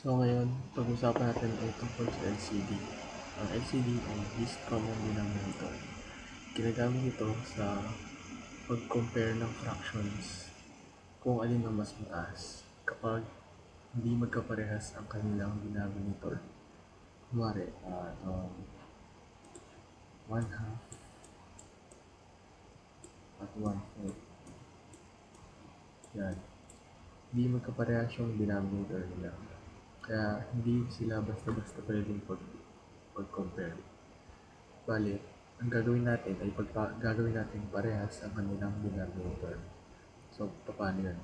So ngayon, pag-usapan natin ay tungkol sa LCD. Ang LCD ay least common denominator. Ginagamit ito sa pag-compare ng fractions kung alin ang mas mataas kapag hindi magkaparehas ang kanilang denominator. Kunwari, 1 half at 1/4. Yan. Hindi magkaparehas yung denominator nila. Kaya hindi sila basta-basta pwedeng pag-compare. Bali, ang gagawin natin ay gagawin natin parehas ang kanilang denominator. So, paano yun?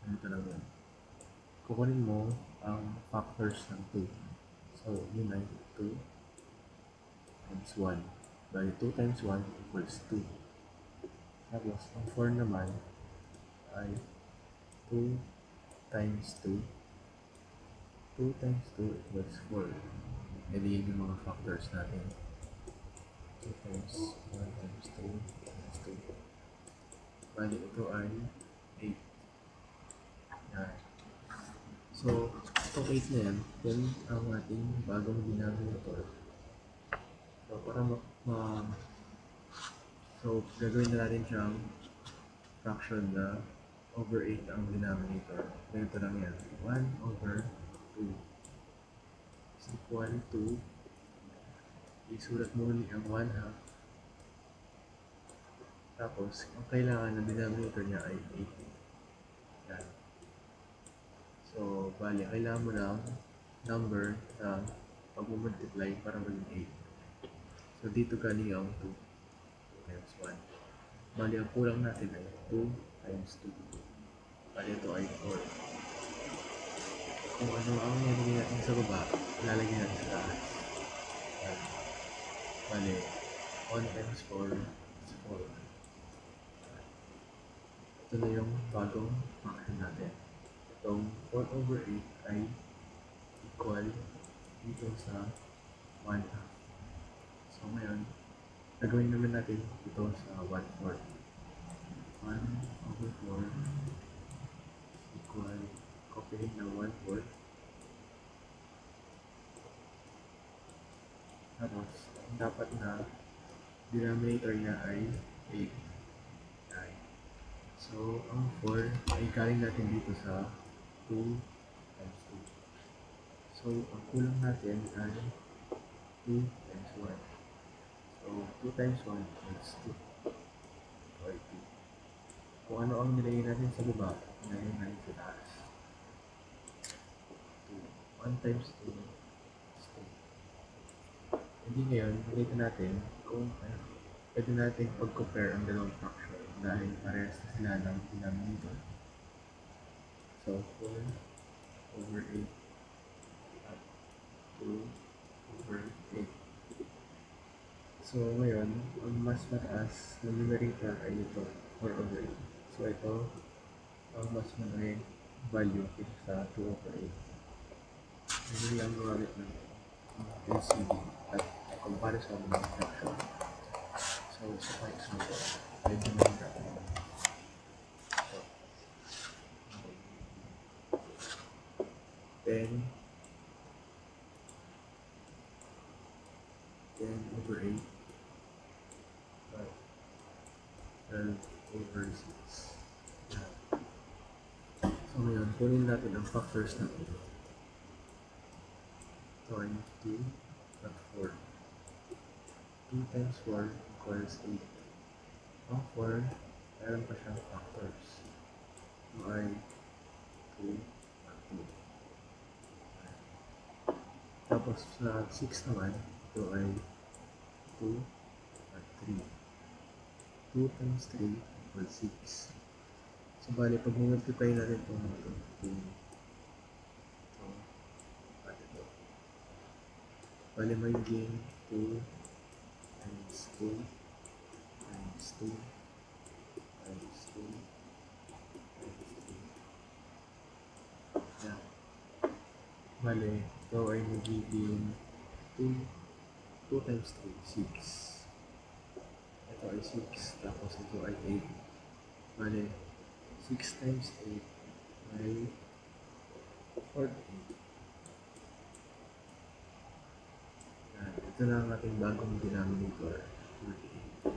Ganito lang yun. Kukunin mo ang factors ng 2. So, yun ay 2 times 1. Bali, 2 times 1 equals 2. Tapos, ang 4 naman ay 2 times 2. 2 times 2 equals 4. E di yun yung mga factors natin. 2 times 1 times 2 times 2. Bali, ito ay 8. Yan. So, itong 8 na yan, yan ang ating bagong denominator. So, para so, gagawin na natin siyang fraction na over 8 ang denominator. Ganito lang yan. 1 over 2 is equal to, isulat mo ulit ang 1 half. Tapos, ang kailangan ng denominator niya ay 8. Yan. So, bali, kailangan mo ng number na pag-multiply para maging 8. So, dito galing ang 2 times 1. Bali, ang kulang natin ay 2 times 2. Bali, ito ay 4. Kung ano ang nilagay natin sa baba, ilalagay natin sa taas. Bali, 1 times 4 is 4. Ito na yung bagong fraction natin. Itong 4 over 8 ay equal dito sa 1 half. So, ngayon, gagawin naman natin ito sa 1/4. 1 over 4 equal, copyhin ng 1/4. Tapos, dapat na denominator niya ay 8. So, ang 4 ay galing natin dito sa 2 times 2. So, ang kulang natin ay 2 times 1. So, 2 times 1 is 2. Or 2. Kung ano ang nilagay natin sa baba, nilagay natin sa taas. 2. 1 times 2 is 2. Hindi ngayon, nakita natin kung pwede natin pag-compare ang dalawang fraction dahil parehas na sila ng denominator. So, 4 over 8 at 2 over 8. So, ngayon, ang mas mataas na numerator ay ito, 4 over 8. So, ito ang mas malaking value kaysa sa 2 over 8. Hindi lang gumamit ng LCD at comparison ng fraction. So, sa pa example, pwede mo yung gagawin. So, 10 over 8 at 12 over 6. Yan. So, ngayon, kunin natin ang factors natin. Ito ay 2 at 4. 2 times 4 equals 8. Ang 4, meron pa siyang factors. Ito ay 2 at 2. Tapos sa 6 naman, ito ay 2 at 3. 2 times 3 equals 6. So, bali, pag multiply natin ito, 2, ito, at ito. Bali, magiging 2 times 2 times 2 times 2 times 2. Yan. Bali, ito ay magiging 2 times 3, 6. Ito ay 6, tapos ito ay 8. Bali, 6 times 8 ay 48. ito na ang ating bagong denominator. So,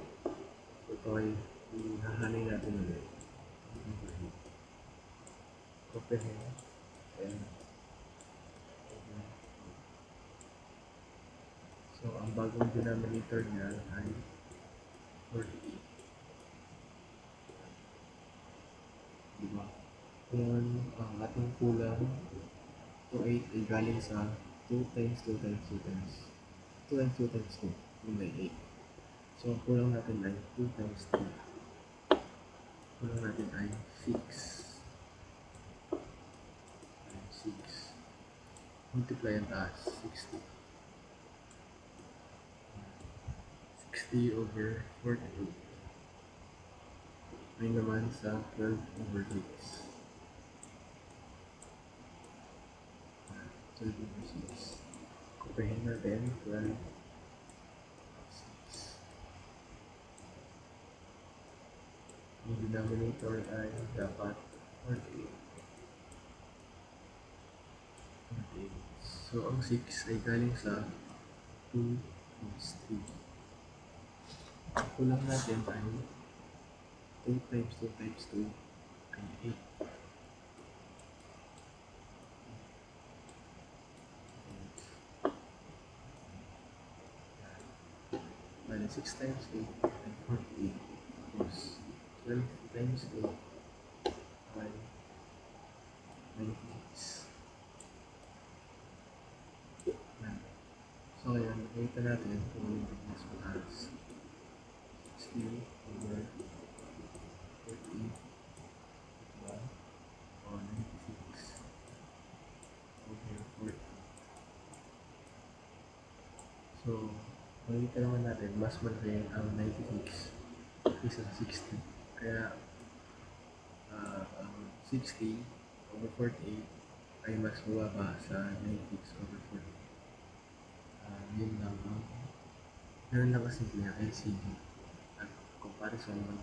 ito ay ihahalay natin ulit. Comprehend and so, ang bagong denominator niya ay 48. Diba? Kung ang ating kulang 2, 8 ay galing sa 2 times 2 times 2 times 2 times 2 times 2, yun ay 8. So, ang kulang natin ay 2 times 2. Kulang natin ay 6. 6. Multiply ang taas, 60. 60 over 48. May naman sa 12 over 6. 12 over 6. Comprehend natin, 12 6. Ang denominator ay dapat 48. 48. So, ang 6 ay galing sa 2 times 3. Ang kulang natin ay 2 times 2 times 2 ay 8. Bali, 6 times 2 ay 48. Plus 12 times 2 ay 96. So, ngayon, nakita natin kung ano yung mas mataas. 60 over 48 diba? O 96 over 40. So, makikita naman natin, mas malaki ang 96 kaysa sa 60. Kaya, ang 60 over 48 ay mas mababa sa 96 over 48. Yun lang. Ganun lang kasimple ang LCD at comparison ng